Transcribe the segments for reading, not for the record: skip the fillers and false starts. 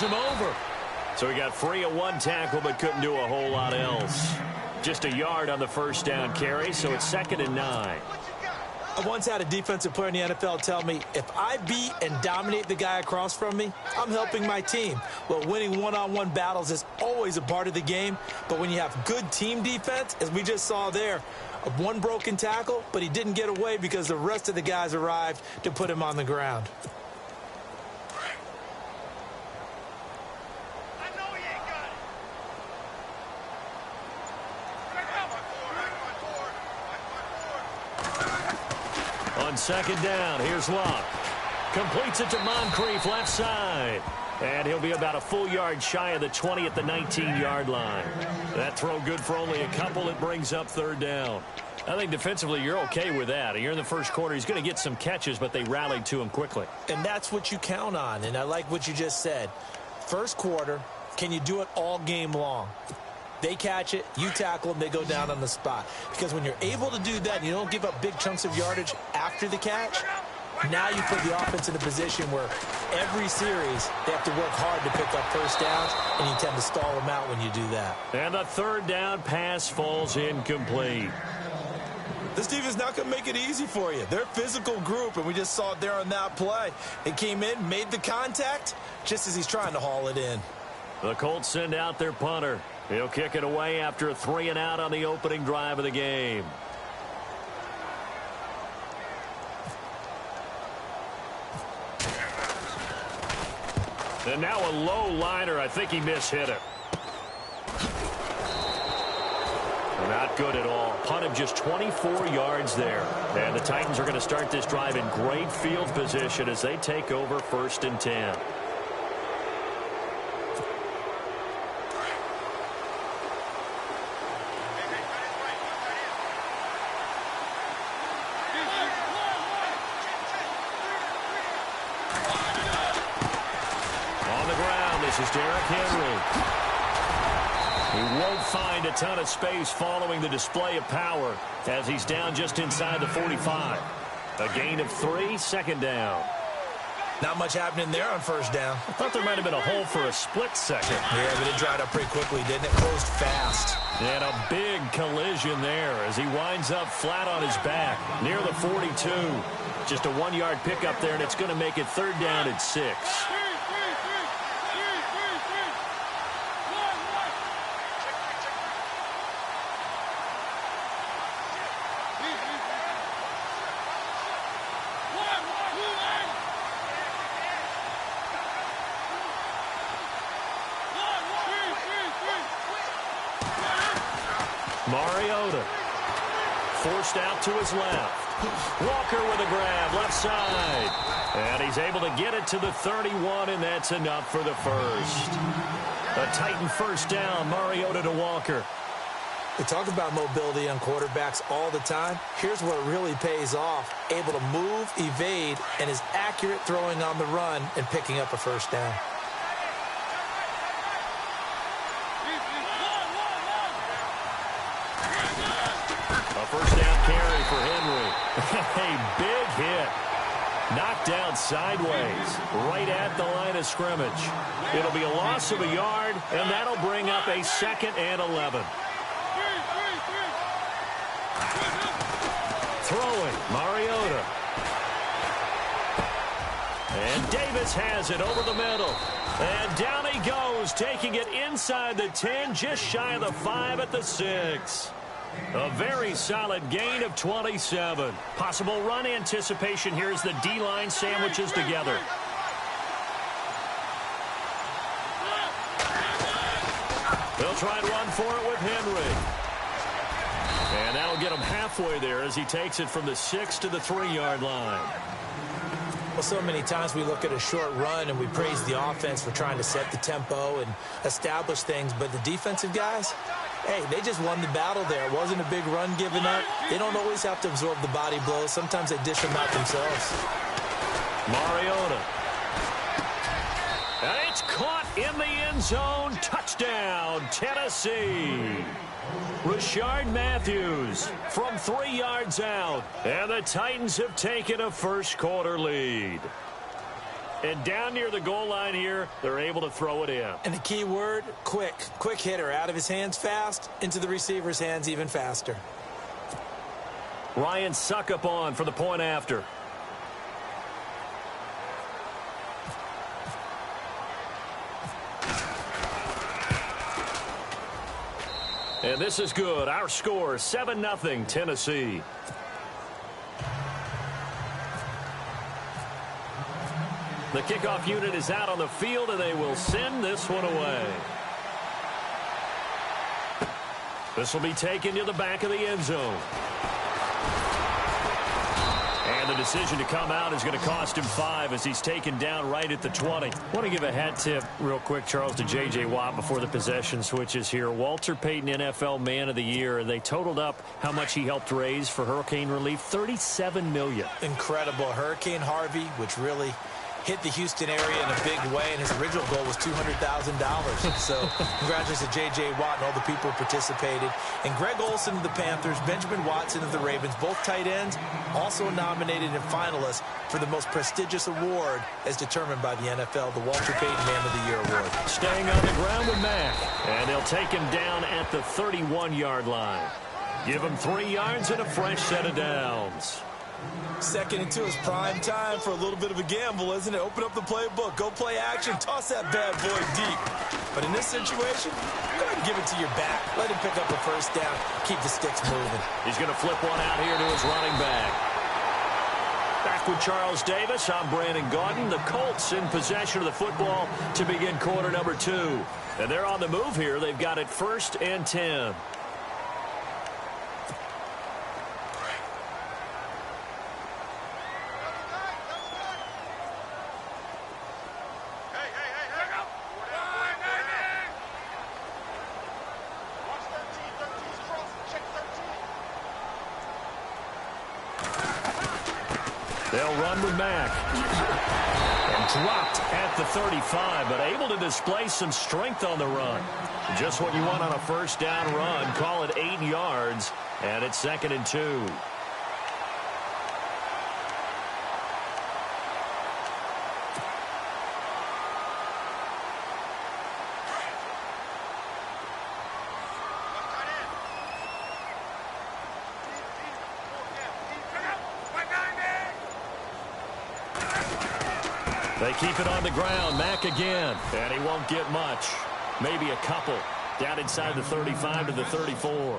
him over. So he got free of one tackle but couldn't do a whole lot else. Just a yard on the first down carry, so it's 2nd and 9. I once had a defensive player in the NFL tell me, if I beat and dominate the guy across from me, I'm helping my team. Well, winning one-on-one battles is always a part of the game, but when you have good team defense, as we just saw there, one broken tackle, but he didn't get away because the rest of the guys arrived to put him on the ground. On 2nd down, here's Luck. Completes it to Moncrief left side. And he'll be about a full yard shy of the 20 at the 19-yard line. That throw good for only a couple. It brings up 3rd down. I think defensively you're okay with that. You're in the first quarter. He's going to get some catches, but they rallied to him quickly. And that's what you count on. And I like what you just said. First quarter, can you do it all game long? They catch it, you tackle them, they go down on the spot. Because when you're able to do that and you don't give up big chunks of yardage after the catch, now you put the offense in a position where every series they have to work hard to pick up first downs, and you tend to stall them out when you do that. And the 3rd down pass falls incomplete. This team is not going to make it easy for you. They're a physical group, and we just saw it there on that play. They came in, made the contact, just as he's trying to haul it in. The Colts send out their punter. He'll kick it away after a 3-and-out on the opening drive of the game. And now a low liner. I think he mishit it. Not good at all. Punt of just 24 yards there. And the Titans are going to start this drive in great field position as they take over 1st and 10. This is Derrick Henry. He won't find a ton of space following the display of power as he's down just inside the 45. A gain of 3, 2nd down. Not much happening there on 1st down. I thought there might have been a hole for a split second. Yeah, but it dried up pretty quickly, didn't it? Closed fast. And a big collision there as he winds up flat on his back near the 42. Just a 1-yard pickup there, and it's going to make it 3rd down and 6. Mariota forced out to his left. Walker with a grab, left side. And he's able to get it to the 31, and that's enough for the first. A Titan 1st down, Mariota to Walker. We talk about mobility on quarterbacks all the time. Here's where it really pays off. Able to move, evade, and is accurate throwing on the run and picking up a 1st down. First down carry for Henry. A big hit. Knocked down sideways right at the line of scrimmage. It'll be a loss of a yard, and that'll bring up a 2nd and 11. Throwing, Mariota. And Davis has it over the middle. And down he goes, taking it inside the 10, just shy of the 5 at the 6. A very solid gain of 27. Possible run anticipation here as the D-line sandwiches together. They'll try and run for it with Henry. And that'll get him halfway there as he takes it from the 6 to the 3-yard line. Well, so many times we look at a short run and we praise the offense for trying to set the tempo and establish things, but the defensive guys, hey, they just won the battle there. It wasn't a big run given up. They don't always have to absorb the body blows. Sometimes they dish them out themselves. Mariota. And it's caught in the end zone. Touchdown, Tennessee. Rashard Matthews from 3 yards out. And the Titans have taken a first quarter lead. And down near the goal line here, they're able to throw it in. And the key word, quick. Quick hitter. Out of his hands fast, into the receiver's hands even faster. Ryan Suckup on for the point after. And this is good. Our score, 7-0 Tennessee. The kickoff unit is out on the field, and they will send this one away. This will be taken to the back of the end zone. And the decision to come out is going to cost him 5 as he's taken down right at the 20. I want to give a hat tip real quick, Charles, to J.J. Watt before the possession switches here. Walter Payton, NFL Man of the Year, and they totaled up how much he helped raise for hurricane relief, $37 million. Incredible. Hurricane Harvey, which really hit the Houston area in a big way, and his original goal was $200,000. So congratulations to J.J. Watt and all the people who participated. And Greg Olsen of the Panthers, Benjamin Watson of the Ravens, both tight ends, also nominated and finalists for the most prestigious award as determined by the NFL, the Walter Payton Man of the Year Award. Staying on the ground with Mack, and they'll take him down at the 31-yard line. Give him 3 yards and a fresh set of downs. Second and 2 is prime time for a little bit of a gamble, isn't it? Open up the playbook, go play action, toss that bad boy deep. But in this situation, go ahead and give it to your back. Let him pick up a first down, keep the sticks moving. He's going to flip one out here to his running back. Back with Charles Davis, I'm Brandon Gaudin. The Colts in possession of the football to begin quarter number 2. And they're on the move here. They've got it 1st and 10. They'll run with Mack. And dropped at the 35, but able to display some strength on the run. Just what you want on a first down run. Call it 8 yards, and it's 2nd and 2. They keep it on the ground. Mack again. And he won't get much. Maybe a couple. Down inside the 35 to the 34.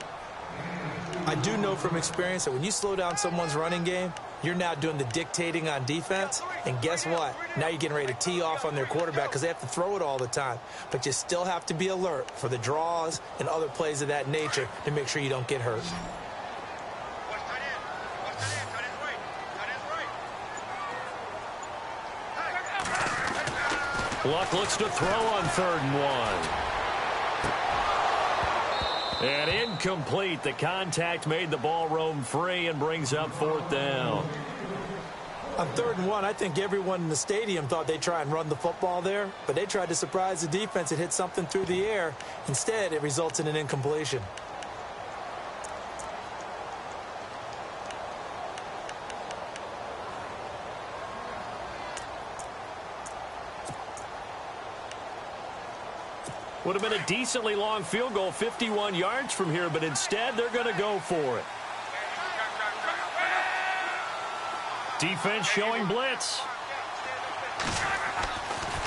I do know from experience that when you slow down someone's running game, you're now doing the dictating on defense. And guess what? Now you're getting ready to tee off on their quarterback because they have to throw it all the time. But you still have to be alert for the draws and other plays of that nature to make sure you don't get hurt. Luck looks to throw on 3rd and 1. And incomplete. The contact made the ball roam free and brings up 4th down. On 3rd and 1, I think everyone in the stadium thought they'd try and run the football there, but they tried to surprise the defense and hit something through the air. Instead, it results in an incompletion. Would have been a decently long field goal, 51 yards from here, but instead they're going to go for it. Defense showing blitz.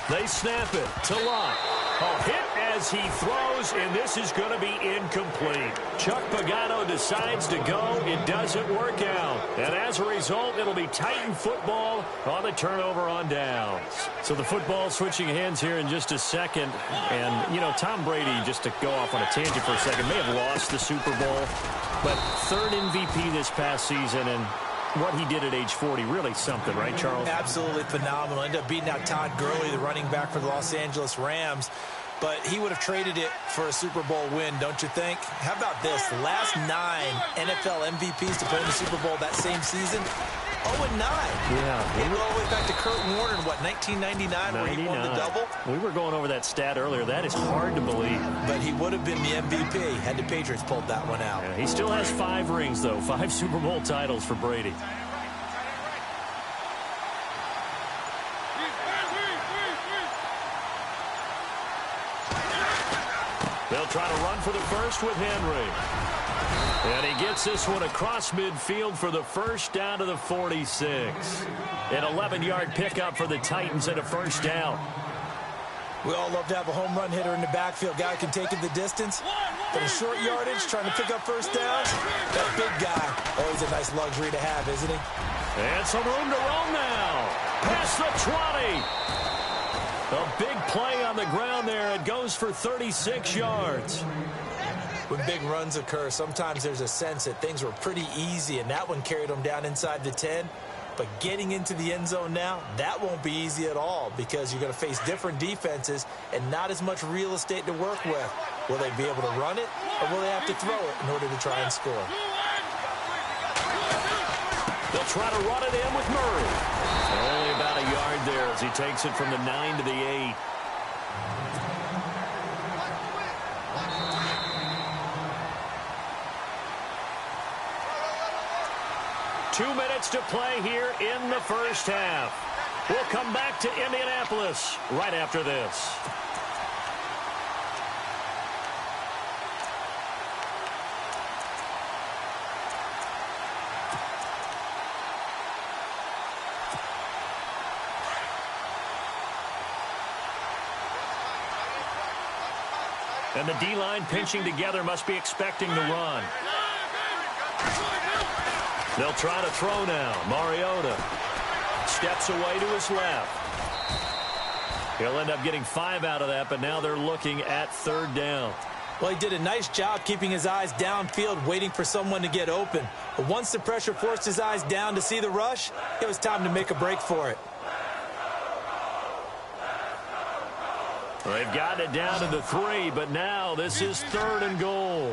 They snap it to Lott. A hit as he throws, and this is going to be incomplete. Chuck Pagano decides to go. It doesn't work out. And as a result, it'll be Titan football on the turnover on downs. So the football switching hands here in just a second. And, you know, Tom Brady, just to go off on a tangent for a second, may have lost the Super Bowl. But 3rd MVP this past season, and what he did at age 40, really something, right, Charles? Absolutely phenomenal. Ended up beating out Todd Gurley, the running back for the Los Angeles Rams. But he would have traded it for a Super Bowl win, don't you think? How about this? The last 9 NFL MVPs to play in the Super Bowl that same season, 0-9. Yeah. We went all the way back to Kurt Warner in, what, 1999, where he won the double? We were going over that stat earlier. That is hard to believe. But he would have been the MVP had the Patriots pulled that one out. Yeah, he still has 5 rings, though. 5 Super Bowl titles for Brady. They'll try to run for the first with Henry. And he gets this one across midfield for the first down to the 46. An 11-yard pickup for the Titans and a first down. We all love to have a home run hitter in the backfield. Guy can take it the distance. But in short yardage, trying to pick up first downs, that big guy, always a nice luxury to have, isn't he? And some room to roam now. Past the 20. A big play on the ground there. It goes for 36 yards. When big runs occur, sometimes there's a sense that things were pretty easy, and that one carried them down inside the 10. But getting into the end zone now, that won't be easy at all because you're going to face different defenses and not as much real estate to work with. Will they be able to run it, or will they have to throw it in order to try and score? They'll try to run it in with Murray. Only about a yard there as he takes it from the 9 to the 8. Two minutes to play here in the first half. We'll come back to Indianapolis right after this. And the D-line pinching together must be expecting the run. They'll try to throw now. Mariota steps away to his left. He'll end up getting 5 out of that, but now they're looking at third down. Well, he did a nice job keeping his eyes downfield, waiting for someone to get open. But once the pressure forced his eyes down to see the rush, it was time to make a break for it. Well, they've gotten it down to the 3, but now this is third and goal.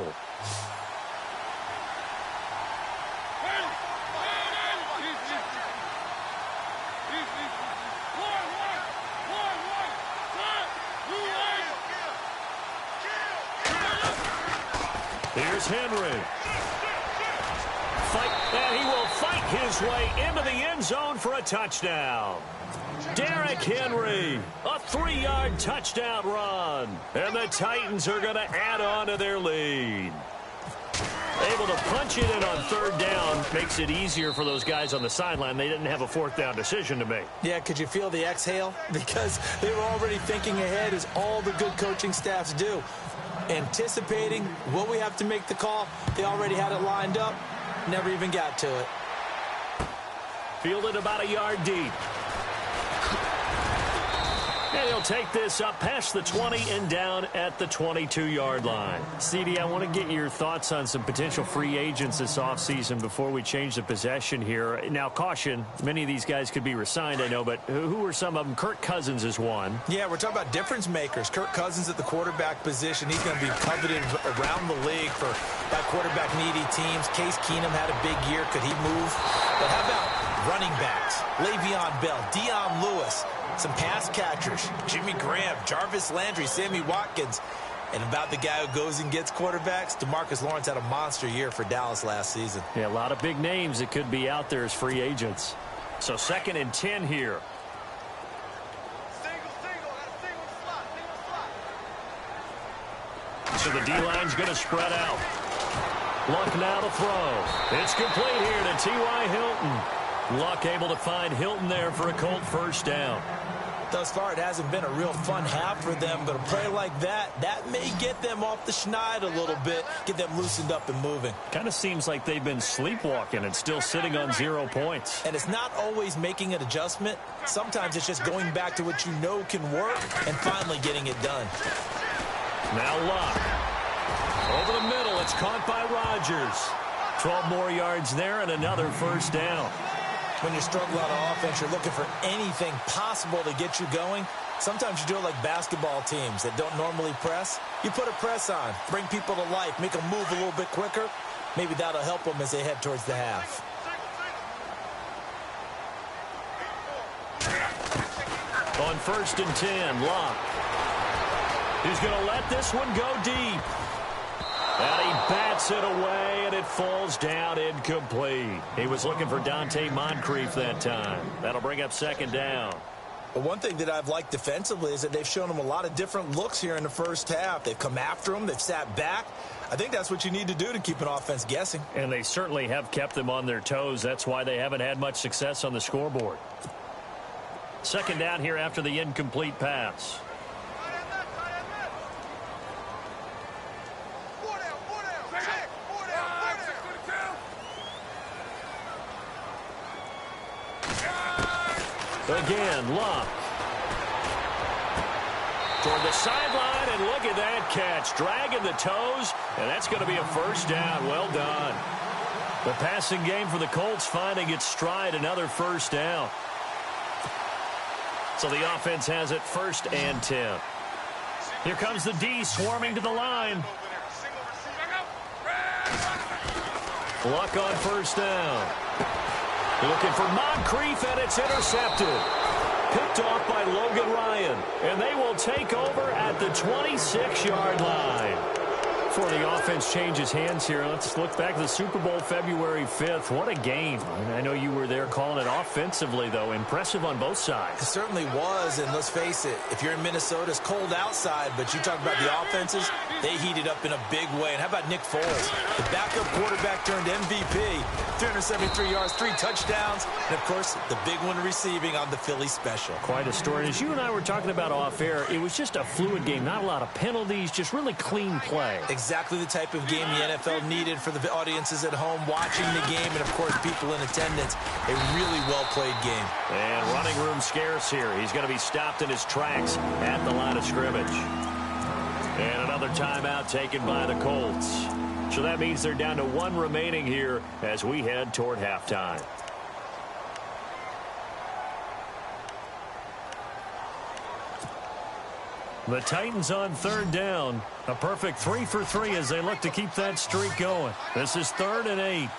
Here's Henry. And he will fight his way into the end zone for a touchdown. Derrick Henry, a 3-yard touchdown run. And the Titans are going to add on to their lead. Able to punch it in on third down makes it easier for those guys on the sideline. They didn't have a fourth down decision to make. Yeah, could you feel the exhale? Because they were already thinking ahead, as all the good coaching staffs do. Anticipating, will we have to make the call? They already had it lined up. Never even got to it. Fielded about a yard deep. And he'll take this up past the 20 and down at the 22-yard line. CD, I want to get your thoughts on some potential free agents this offseason before we change the possession here. Now, caution, many of these guys could be re-signed, I know, but who are some of them? Kirk Cousins is one. Yeah, we're talking about difference makers. Kirk Cousins at the quarterback position. He's going to be coveted around the league by quarterback-needy teams. Case Keenum had a big year. Could he move? But how about running backs? Le'Veon Bell, Dion Lewis. Some pass catchers, Jimmy Graham, Jarvis Landry, Sammy Watkins. And about the guy who goes and gets quarterbacks, DeMarcus Lawrence had a monster year for Dallas last season. Yeah, a lot of big names that could be out there as free agents. So 2nd and 10 here. So the D-line's going to spread out. Luck now to throw. It's complete here to T.Y. Hilton. Luck able to find Hilton there for a Colt first down. Thus far, it hasn't been a real fun half for them, but a play like that may get them off the schneid a little bit, get them loosened up and moving. Kind of seems like they've been sleepwalking and still sitting on 0 points. And it's not always making an adjustment. Sometimes it's just going back to what you know can work and finally getting it done. Now Luck. Over the middle, it's caught by Rodgers. 12 more yards there and another first down. When you're struggling on offense, you're looking for anything possible to get you going. Sometimes you do it like basketball teams that don't normally press. You put a press on, bring people to life, make them move a little bit quicker. Maybe that'll help them as they head towards the half. On 1st and 10, Luck. He's going to let this one go deep. And he bats it away, and it falls down incomplete. He was looking for Dante Moncrief that time. That'll bring up 2nd down. But one thing that I've liked defensively is that they've shown them a lot of different looks here in the first half. They've come after them. They've sat back. I think that's what you need to do to keep an offense guessing. And they certainly have kept them on their toes. That's why they haven't had much success on the scoreboard. Second down here after the incomplete pass. Again, Luck. Toward the sideline, and look at that catch. Dragging the toes, and that's going to be a first down. Well done. The passing game for the Colts finding its stride, another first down. So the offense has it 1st and 10. Here comes the D swarming to the line. Luck on first down. Looking for Moncrief, and it's intercepted. Picked off by Logan Ryan. And they will take over at the 26-yard line. Before the offense changes hands here, let's look back to the Super Bowl February 5th. What a game. I know you were there calling it offensively, though. Impressive on both sides. It certainly was, and let's face it, if you're in Minnesota, it's cold outside, but you talk about the offenses, they heated up in a big way. And how about Nick Foles? The backup quarterback turned MVP, 373 yards, 3 touchdowns, and, of course, the big one receiving on the Philly special. Quite a story. As you and I were talking about off air, it was just a fluid game, not a lot of penalties, just really clean play. Exactly the type of game the NFL needed for the audiences at home watching the game and, of course, people in attendance. A really well-played game. And running room scarce here. He's going to be stopped in his tracks at the line of scrimmage. And another timeout taken by the Colts. So that means they're down to 1 remaining here as we head toward halftime. The Titans on 3rd down. A perfect 3 for 3 as they look to keep that streak going. This is 3rd and 8.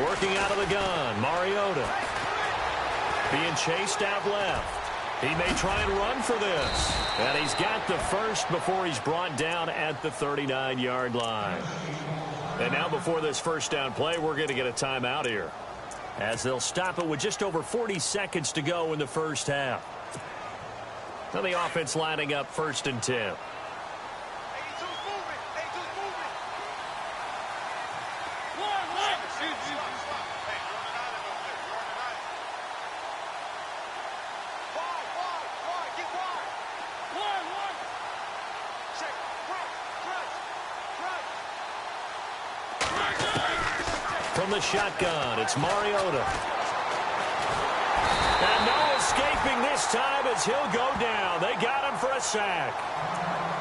Working out of the gun, Mariota. Being chased out left. He may try and run for this. And he's got the first before he's brought down at the 39-yard line. And now before this first down play, we're going to get a timeout here, as they'll stop it with just over 40 seconds to go in the first half. Now the offense lining up 1st and 10. From the shotgun, it's Mariota. And no escaping this time as he'll go down. They got him for a sack.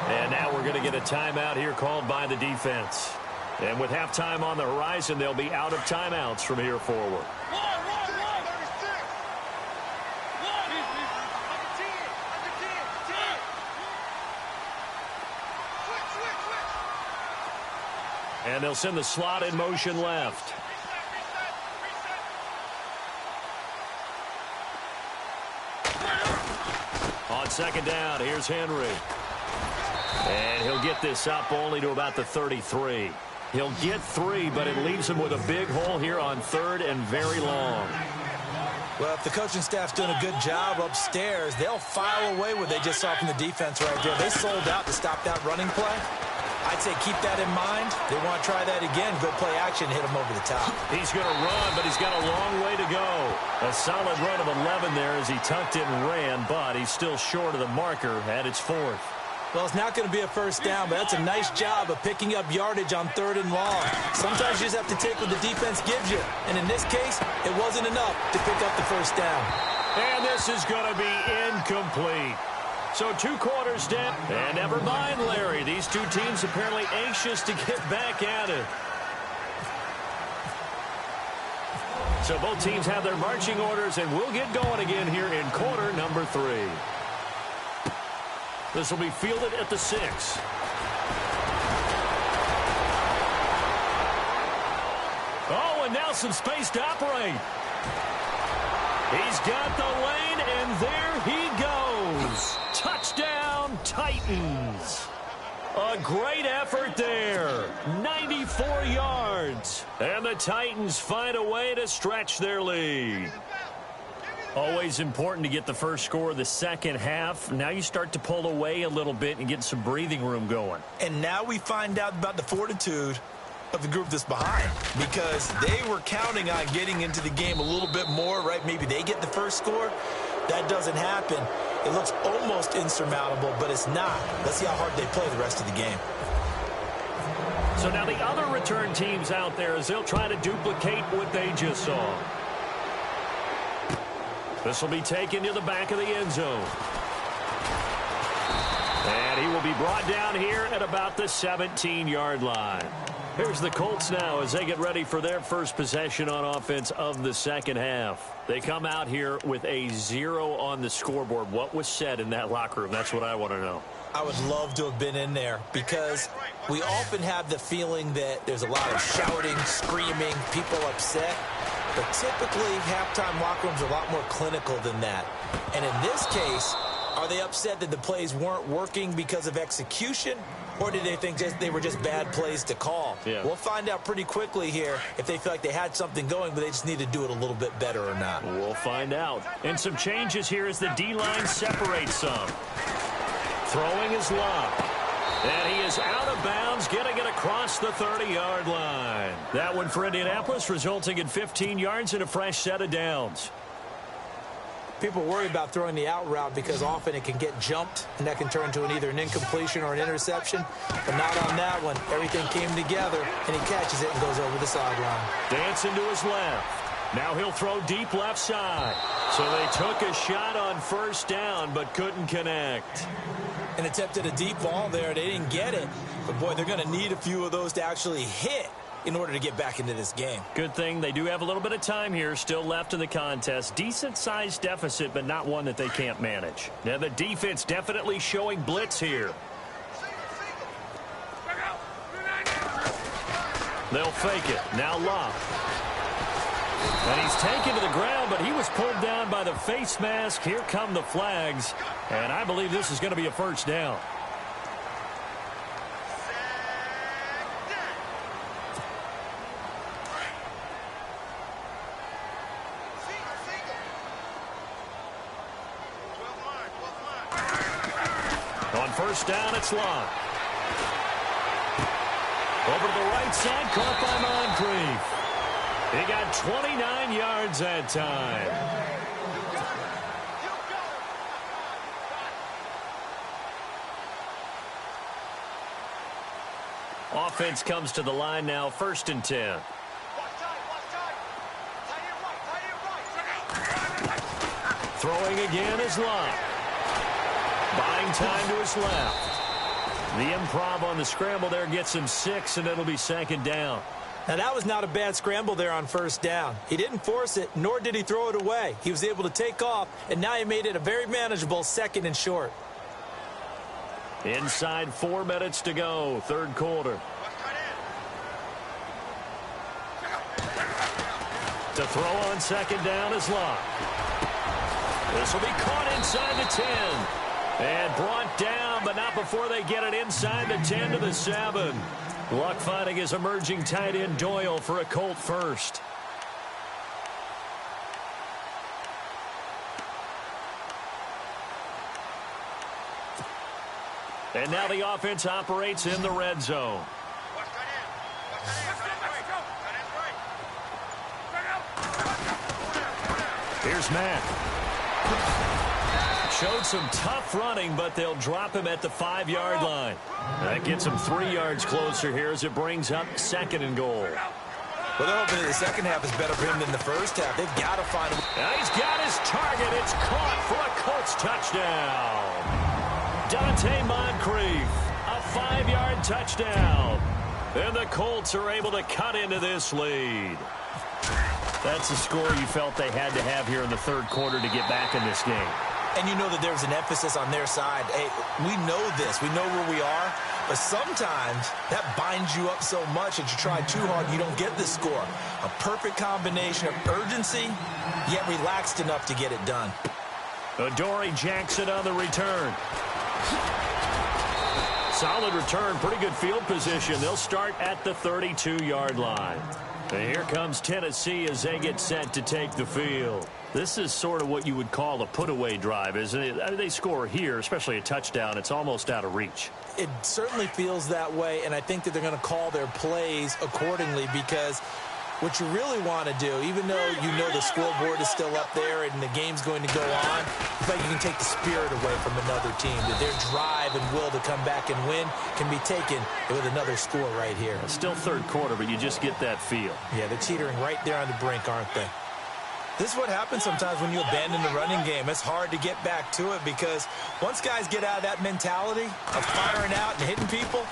And now we're going to get a timeout here called by the defense. And with halftime on the horizon, they'll be out of timeouts from here forward. And they'll send the slot in motion left. On 2nd down, here's Henry. And he'll get this up only to about the 33. He'll get 3, but it leaves him with a big hole here on 3rd and very long. Well, if the coaching staff's doing a good job upstairs, they'll file away what they just saw from the defense right there. They sold out to stop that running play. I'd say keep that in mind. They want to try that again, go play action, hit him over the top. He's going to run, but he's got a long way to go. A solid run of 11 there as he tucked it and ran, but he's still short of the marker at its 4th. Well, it's not going to be a first down, but that's a nice job of picking up yardage on 3rd and long. Sometimes you just have to take what the defense gives you, and in this case, it wasn't enough to pick up the first down. And this is going to be incomplete. So 2 quarters down. And never mind, Larry. These 2 teams apparently anxious to get back at it. So both teams have their marching orders, and we'll get going again here in quarter number 3. This will be fielded at the 6. Oh, and now some space to operate. He's got the lane, and there he goes. goes. Touchdown, Titans. A great effort there. 94 yards. And the Titans find a way to stretch their lead. Always important to get the first score of the second half. Now you start to pull away a little bit and get some breathing room going. And now we find out about the fortitude of the group that's behind, because they were counting on getting into the game a little bit more, right? Maybe they get the first score. That doesn't happen. It looks almost insurmountable, but it's not. Let's see how hard they play the rest of the game. So now the other return teams out there as they'll try to duplicate what they just saw. This will be taken to the back of the end zone. And he will be brought down here at about the 17-yard line. Here's the Colts now as they get ready for their first possession on offense of the second half. They come out here with a 0 on the scoreboard. What was said in that locker room? That's what I want to know. I would love to have been in there, because we often have the feeling that there's a lot of shouting, screaming, people upset. But typically, halftime locker rooms are a lot more clinical than that. And in this case, are they upset that the plays weren't working because of execution? Or did they think they were just bad plays to call? Yeah. We'll find out pretty quickly here if they feel like they had something going, but they just need to do it a little bit better or not. We'll find out. And some changes here as the D-line separates some. Throwing is Love. And he is out of bounds, getting it across the 30-yard line. That one for Indianapolis, resulting in 15 yards and a fresh set of downs. People worry about throwing the out route because often it can get jumped, and that can turn into either an incompletion or an interception. But not on that one. Everything came together, and he catches it and goes over the sideline. Dancing to his left. Now he'll throw deep left side. So they took a shot on first down, but couldn't connect. And attempted a deep ball there. They didn't get it. But, boy, they're going to need a few of those to actually hit in order to get back into this game. Good thing they do have a little bit of time here still left in the contest. Decent-sized deficit, but not one that they can't manage. Now the defense definitely showing blitz here. They'll fake it. Now Love. And he's taken to the ground, but he was pulled down by the face mask. Here come the flags. And I believe this is going to be a first down. On first down, it's Love. Over to the right side, caught by Moncrief. He got 29 yards that time. Offense comes to the line now, 1st and 10. Throwing again is Love. Buying time to his left. The improv on the scramble there gets him 6, and it'll be 2nd down. Now, that was not a bad scramble there on first down. He didn't force it, nor did he throw it away. He was able to take off, and now he made it a very manageable 2nd and short. Inside 4 minutes to go, 3rd quarter. To throw on 2nd down is Love. This will be caught inside the 10. And brought down, but not before they get it inside the 10 to the 7. Luck finding his emerging tight end Doyle for a Colt first. And now the offense operates in the red zone. Here's Matt. Showed some tough running, but they'll drop him at the 5-yard line. That gets him 3 yards closer here as it brings up 2nd and goal. Well, they're hoping that the second half is better for him than the first half. They've got to find him. Now he's got his target. It's caught for a Colts touchdown. Dante Moncrief, a 5-yard touchdown. And the Colts are able to cut into this lead. That's a score you felt they had to have here in the 3rd quarter to get back in this game. And you know that there's an emphasis on their side. Hey, we know this. We know where we are. But sometimes that binds you up so much that you try too hard and you don't get the score. A perfect combination of urgency, yet relaxed enough to get it done. Adoree Jackson on the return. Solid return, pretty good field position. They'll start at the 32-yard line. And here comes Tennessee as they get set to take the field. This is sort of what you would call a put-away drive, isn't it? I mean, they score here, especially a touchdown. It's almost out of reach. It certainly feels that way, and I think that they're going to call their plays accordingly because what you really want to do, even though you know the scoreboard is still up there and the game's going to go on, it's like you can take the spirit away from another team, that their drive and will to come back and win can be taken with another score right here. It's still third quarter, but you just get that feel. Yeah, they're teetering right there on the brink, aren't they? This is what happens sometimes when you abandon the running game. It's hard to get back to it because once guys get out of that mentality of firing out and hitting people,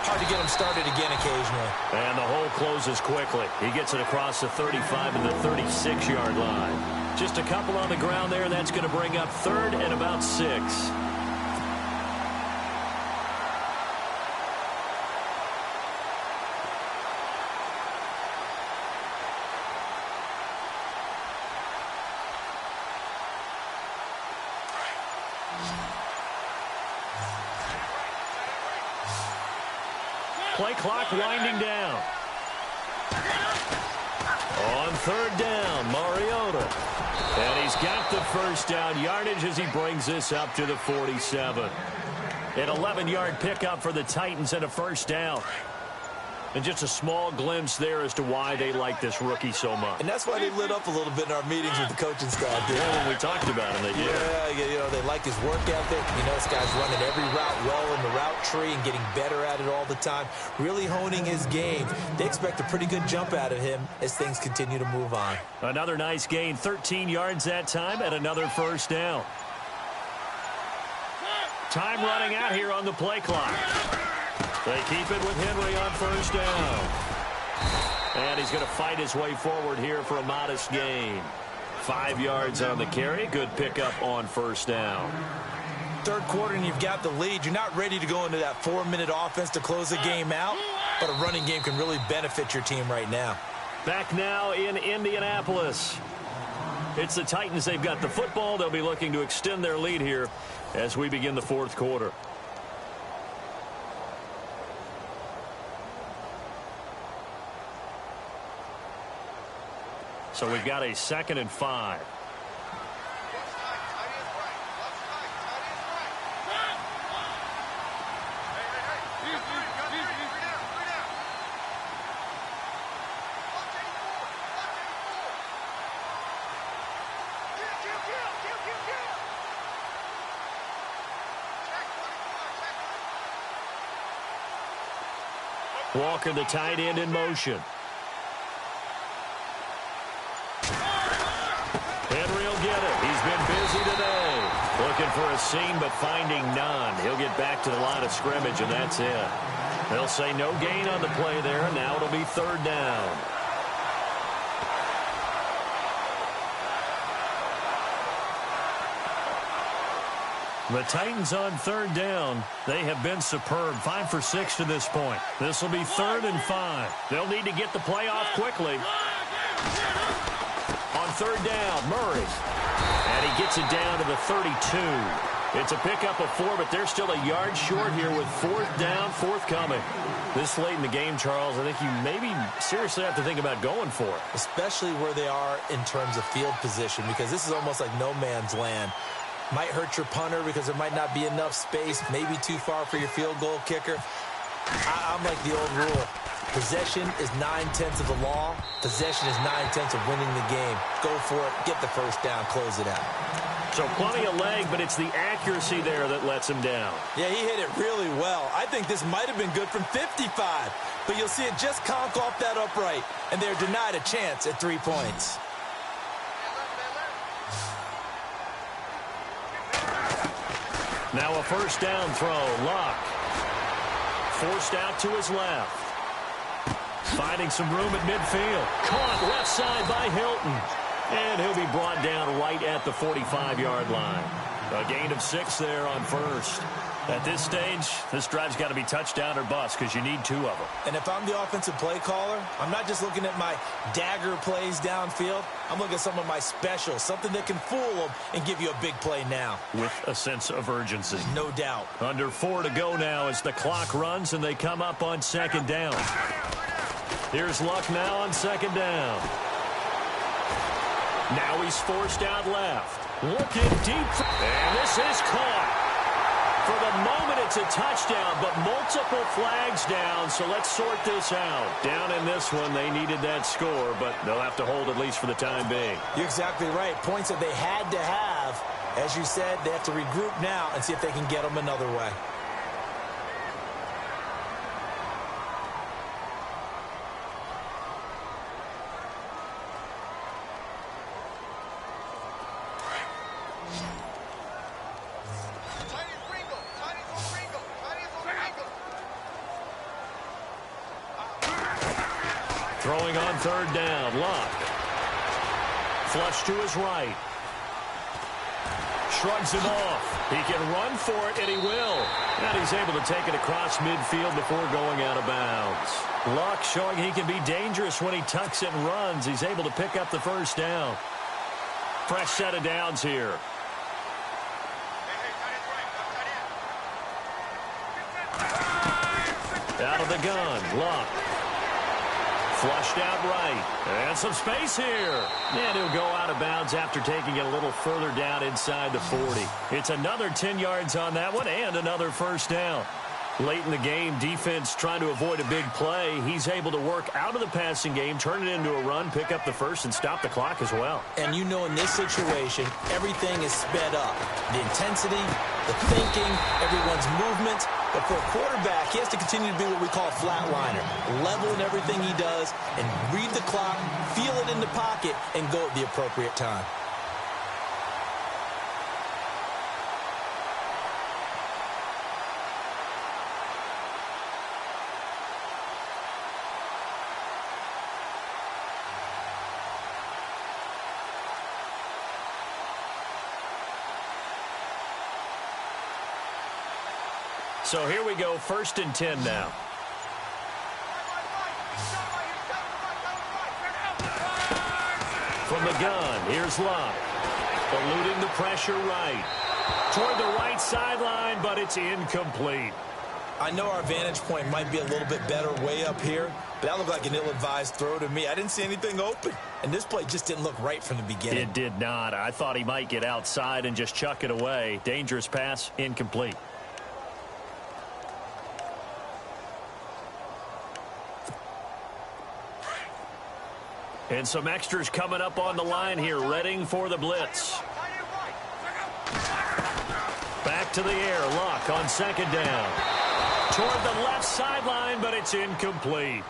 hard to get them started again occasionally. And the hole closes quickly. He gets it across the 35 and the 36-yard line. Just a couple on the ground there, and that's going to bring up third and about 6. Play clock winding down. On third down, Mariota. And he's got the first down yardage as he brings this up to the 47. An 11-yard pickup for the Titans and a first down. And just a small glimpse there as to why they like this rookie so much. And that's why they lit up a little bit in our meetings with the coaching staff. Yeah, when we talked about him, they did. Yeah, you know, they like his work ethic. You know, this guy's running every route well in the route tree and getting better at it all the time, really honing his game. They expect a pretty good jump out of him as things continue to move on. Another nice gain, 13 yards that time, and another first down. Time running out here on the play clock. They keep it with Henry on first down. And he's going to fight his way forward here for a modest gain. 5 yards on the carry. Good pickup on first down. Third quarter and you've got the lead. You're not ready to go into that 4-minute offense to close the game out, but a running game can really benefit your team right now. Back now in Indianapolis. It's the Titans. They've got the football. They'll be looking to extend their lead here as we begin the fourth quarter. So we've got a 2nd and 5. Walker, the tight end, in motion. Henry will get it. He's been busy today. Looking for a seam, but finding none. He'll get back to the line of scrimmage, and that's it. They'll say no gain on the play there. Now it'll be third down. The Titans on third down. They have been superb. 5 for 6 to this point. This will be 3rd and 5. They'll need to get the play off quickly. On third down, Murray. And he gets it down to the 32. It's a pickup of 4, but they're still a yard short here with 4th down, forthcoming. This late in the game, Charles, I think you maybe seriously have to think about going for it. Especially where they are in terms of field position, because this is almost like no man's land. Might hurt your punter because there might not be enough space, maybe too far for your field goal kicker. I'm like the old rule. Possession is 9/10 of the law. Possession is 9/10 of winning the game. Go for it. Get the first down. Close it out. So plenty of leg, but it's the accuracy there that lets him down. Yeah, he hit it really well. I think this might have been good from 55. But you'll see it just conk off that upright. And they're denied a chance at 3 points. Now a first down throw. Luck. Forced out to his left. Finding some room at midfield. Caught left side by Hilton. And he'll be brought down right at the 45-yard line. A gain of 6 there on first. At this stage, this drive's got to be touchdown or bust because you need 2 of them. And if I'm the offensive play caller, I'm not just looking at my dagger plays downfield. I'm looking at some of my specials, something that can fool them and give you a big play now. With a sense of urgency. No doubt. Under 4 to go now as the clock runs and they come up on 2nd down. Here's Luck now on 2nd down. Now he's forced out left. Looking deep. And this is caught. For the moment, it's a touchdown, but multiple flags down, so let's sort this out. Down in this one, they needed that score, but they'll have to hold at least for the time being. You're exactly right. Points that they had to have. As you said, they have to regroup now and see if they can get them another way. Throwing on 3rd down, Luck. Flush to his right. Shrugs him off. He can run for it, and he will. And he's able to take it across midfield before going out of bounds. Luck showing he can be dangerous when he tucks it and runs. He's able to pick up the 1st down. Fresh set of downs here. Out of the gun, Luck. Flushed out right. And some space here. And he'll go out of bounds after taking it a little further down inside the 40. It's another 10 yards on that one and another 1st down. Late in the game, defense trying to avoid a big play. He's able to work out of the passing game, turn it into a run, pick up the 1st, and stop the clock as well. And you know in this situation, everything is sped up. The intensity, the thinking, everyone's movement. But for a quarterback, he has to continue to be what we call a flatliner. Level in everything he does and read the clock, feel it in the pocket, and go at the appropriate time. So here we go, 1st and 10 now. From the gun, here's Luck. Eluding the pressure right. Toward the right sideline, but it's incomplete. I know our vantage point might be a little bit better way up here, but that looked like an ill-advised throw to me. I didn't see anything open, and this play just didn't look right from the beginning. It did not. I thought he might get outside and just chuck it away. Dangerous pass, incomplete. And some extras coming up on the line here, readying for the blitz. Back to the air, Luck on 2nd down. Toward the left sideline, but it's incomplete.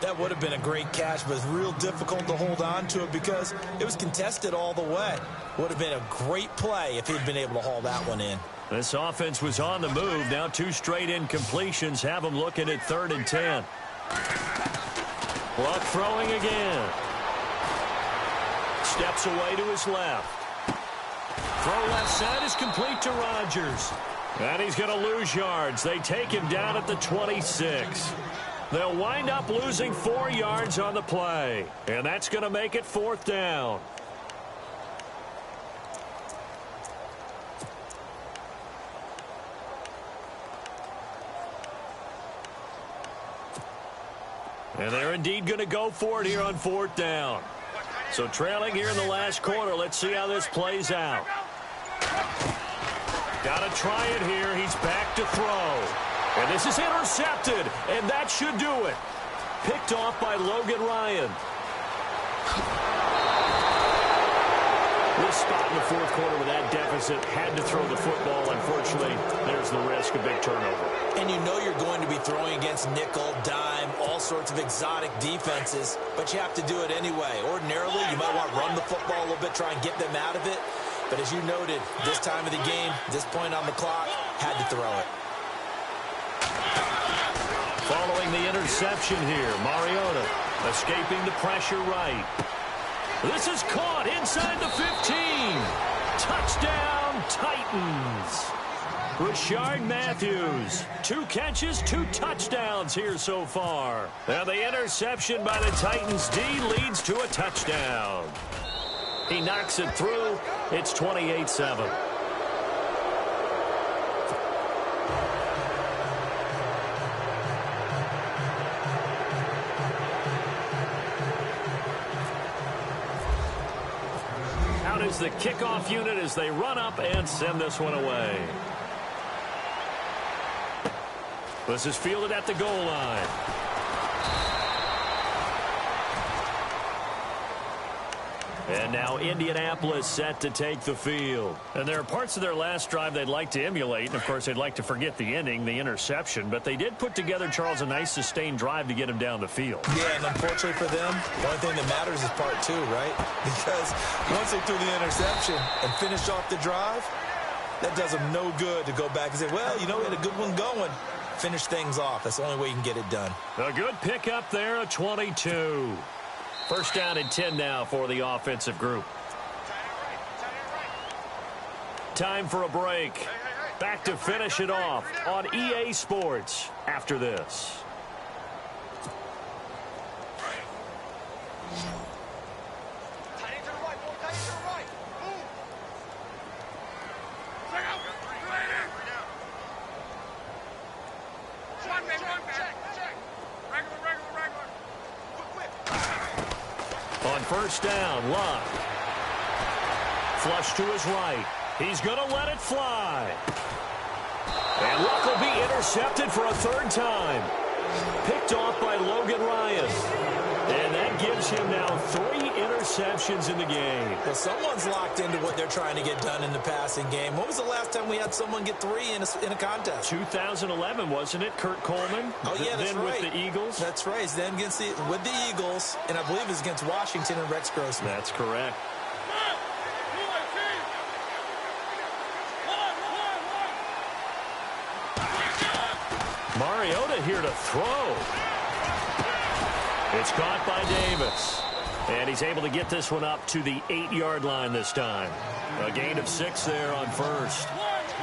That would have been a great catch, but it's real difficult to hold on to it because it was contested all the way. Would have been a great play if he'd been able to haul that one in. This offense was on the move. Now 2 straight incompletions have them looking at 3rd and 10. Luck throwing again. Steps away to his left. Throw left side is complete to Rodgers. And he's going to lose yards. They take him down at the 26. They'll wind up losing 4 yards on the play. And that's going to make it 4th down. And they're indeed going to go for it here on 4th down. So trailing here in the last quarter. Let's see how this plays out. Got to try it here. He's back to throw. And this is intercepted. And that should do it. Picked off by Logan Ryan. This spot in the 4th quarter with that deficit, had to throw the football. Unfortunately, there's the risk of big turnover. And you know you're going to be throwing against nickel, dime, all sorts of exotic defenses, but you have to do it anyway. Ordinarily, you might want to run the football a little bit, try and get them out of it. But as you noted, this time of the game, this point on the clock, had to throw it. Following the interception here, Mariota escaping the pressure right. This is caught inside the 15. Touchdown, Titans. Rashard Matthews, 2 catches, 2 touchdowns here so far. Now the interception by the Titans D leads to a touchdown. He knocks it through. It's 28-7. Out is the kickoff unit as they run up and send this one away. This is fielded at the goal line. And now Indianapolis set to take the field. And there are parts of their last drive they'd like to emulate. And, of course, they'd like to forget the ending, the interception. But they did put together, Charles, a nice sustained drive to get him down the field. Yeah, and unfortunately for them, the only thing that matters is part 2, right? Because once they threw the interception and finished off the drive, that does them no good to go back and say, well, you know, we had a good one going. Finish things off. That's the only way you can get it done. A good pickup there, a 22. First down and 10 now for the offensive group. Time for a break. Back to finish it off on EA Sports after this. On first down, Luck. Flush to his right. He's going to let it fly. And Luck will be intercepted for a 3rd time. Picked off by Logan Ryan. And that gives him now 3 interceptions in the game. Well, someone's locked into what they're trying to get done in the passing game. When was the last time we had someone get 3 in a contest? 2011, wasn't it? Kurt Coleman? Oh, yeah, that's then right. With the Eagles? That's right. It's then with the Eagles, and I believe it's against Washington and Rex Grossman. That's correct. Mariota here to throw. It's caught by Davis. And he's able to get this one up to the 8-yard line this time. A gain of 6 there on first.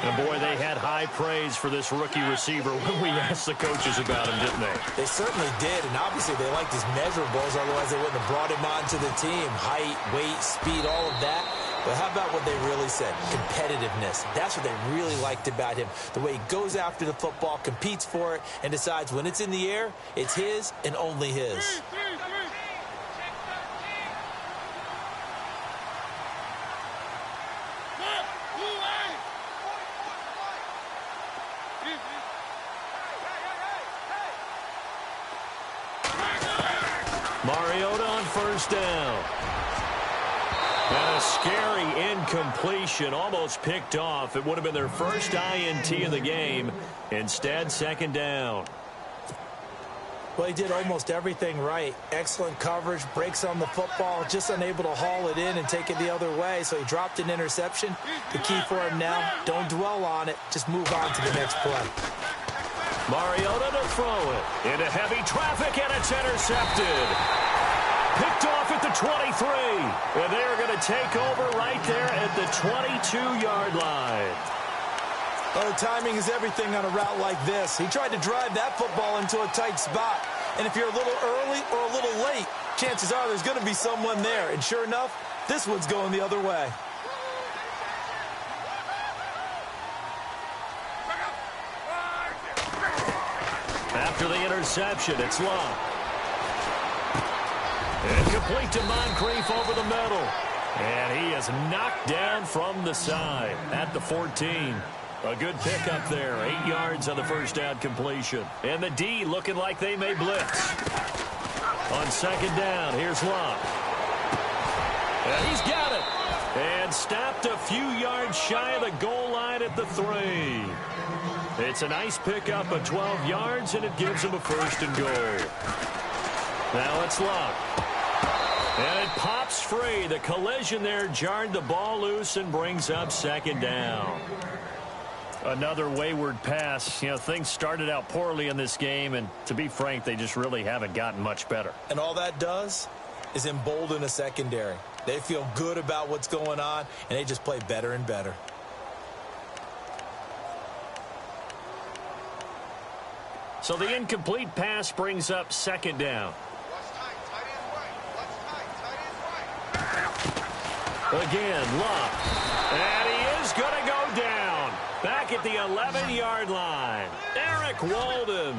And, boy, they had high praise for this rookie receiver when we asked the coaches about him, didn't they? They certainly did, and obviously they liked his measurables, otherwise they wouldn't have brought him onto the team. Height, weight, speed, all of that. But how about what they really said? Competitiveness. That's what they really liked about him. The way he goes after the football, competes for it, and decides when it's in the air, it's his and only his. Mariota on first down. And a scary incompletion, almost picked off. It would have been their first INT of the game. Instead, 2nd down. Well, he did almost everything right. Excellent coverage, breaks on the football, just unable to haul it in and take it the other way. So he dropped an interception. The key for him now, don't dwell on it. Just move on to the next play. Mariota to throw it. Into heavy traffic, and it's intercepted. Picked off at the 23. And they're going to take over right there at the 22-yard line. Oh, timing is everything on a route like this. He tried to drive that football into a tight spot. And if you're a little early or a little late, chances are there's going to be someone there. And sure enough, this one's going the other way. After the interception, it's Luck. And complete to Moncrief over the middle. And he is knocked down from the side at the 14. A good pickup there. 8 yards on the first down completion. And the D looking like they may blitz. On 2nd down, here's Luck. And he's got it. And stopped a few yards shy of the goal line at the 3. It's a nice pickup of 12 yards, and it gives him a 1st and goal. Now it's Luck. And it pops free. The collision there jarred the ball loose and brings up 2nd down. Another wayward pass. You know, things started out poorly in this game, and to be frank, they just really haven't gotten much better. And all that does, is embolden a secondary. They feel good about what's going on, and they just play better and better. So the incomplete pass brings up second down. Again, Luck. And he is going to go down. Back at the 11-yard line. Eric Walden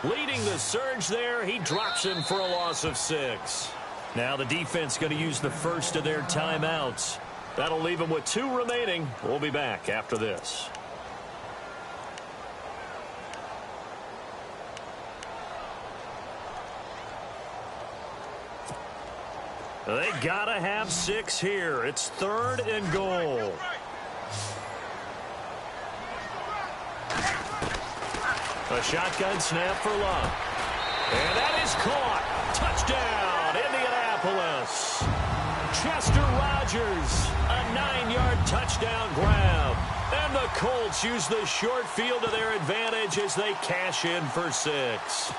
leading the surge there. He drops him for a loss of 6. Now the defense going to use the first of their timeouts. That'll leave them with 2 remaining. We'll be back after this. They got to have 6 here. It's 3rd and goal. A shotgun snap for Luck. And that is caught. Touchdown, Indianapolis. Chester Rogers, a 9-yard touchdown grab. And the Colts use the short field to their advantage as they cash in for 6.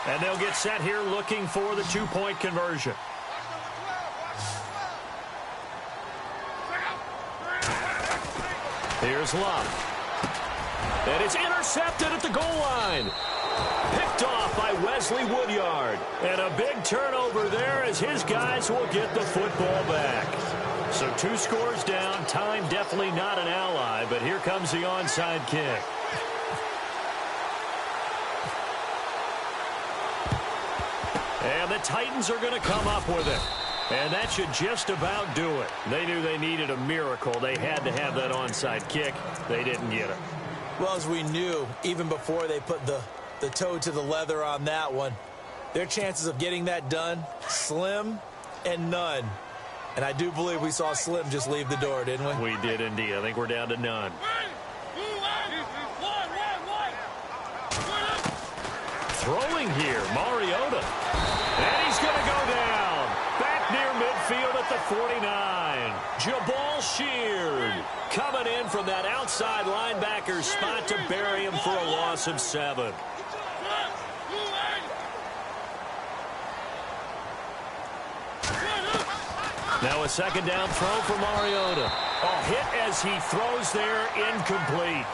And they'll get set here looking for the 2-point conversion. Here's Luck. And it's intercepted at the goal line. Picked off by Wesley Woodyard. And a big turnover there as his guys will get the football back. So 2 scores down. Time definitely not an ally, but here comes the onside kick. And the Titans are going to come up with it. And that should just about do it. They knew they needed a miracle. They had to have that onside kick. They didn't get it. Well, as we knew, even before they put the toe to the leather on that one, their chances of getting that done, slim and none. And I do believe we saw Slim just leave the door, didn't we? We did indeed. I think we're down to none. Throwing here, Mariota. And he's going to go down. Back near midfield at the 49. Jabal Sheard coming in from that outside linebacker spot to bury him for a loss of 7. Now a second down throw for Mariota. A hit as he throws there, incomplete.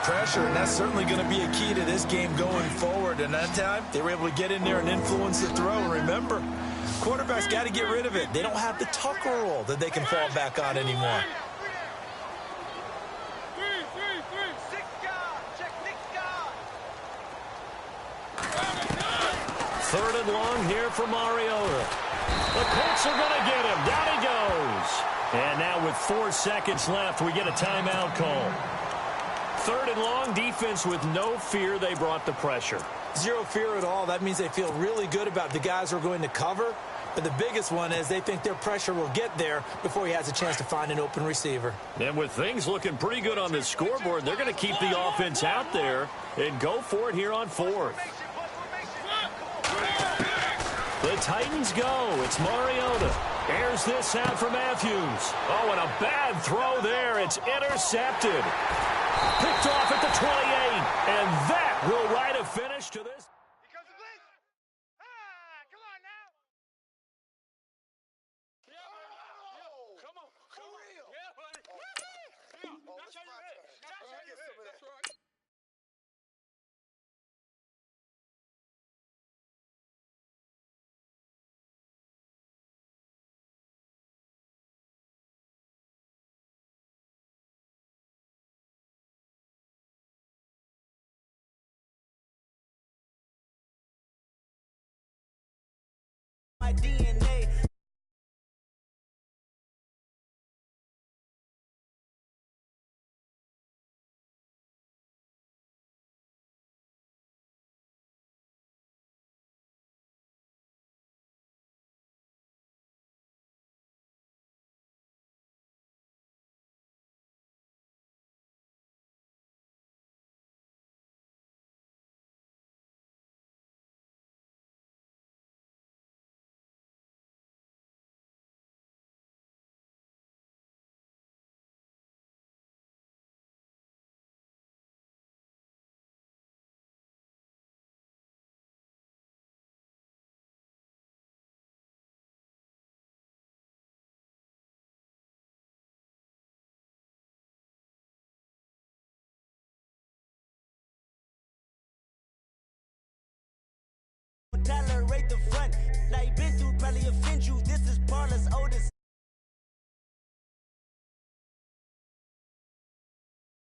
Pressure, and that's certainly going to be a key to this game going forward. And that time, they were able to get in there and influence the throw. And remember, quarterbacks got to get rid of it. They don't have the Tucker rule that they can fall back on anymore. Third and long here for Mariota. The Colts are going to get him. Down he goes. And now with 4 seconds left, we get a timeout call. Third and long, defense with no fear. They brought the pressure. Zero fear at all. That means they feel really good about the guys who are going to cover. But the biggest one is they think their pressure will get there before he has a chance to find an open receiver. And with things looking pretty good on the scoreboard, they're going to keep the offense out there and go for it here on 4th. The Titans go. It's Mariota. Airs this out for Matthews. Oh, and a bad throw there. It's intercepted. Picked off at the 28, and that will write a finish to this. My DNA. tolerate the front. I been through probably offend you. This is Parlor's oldest.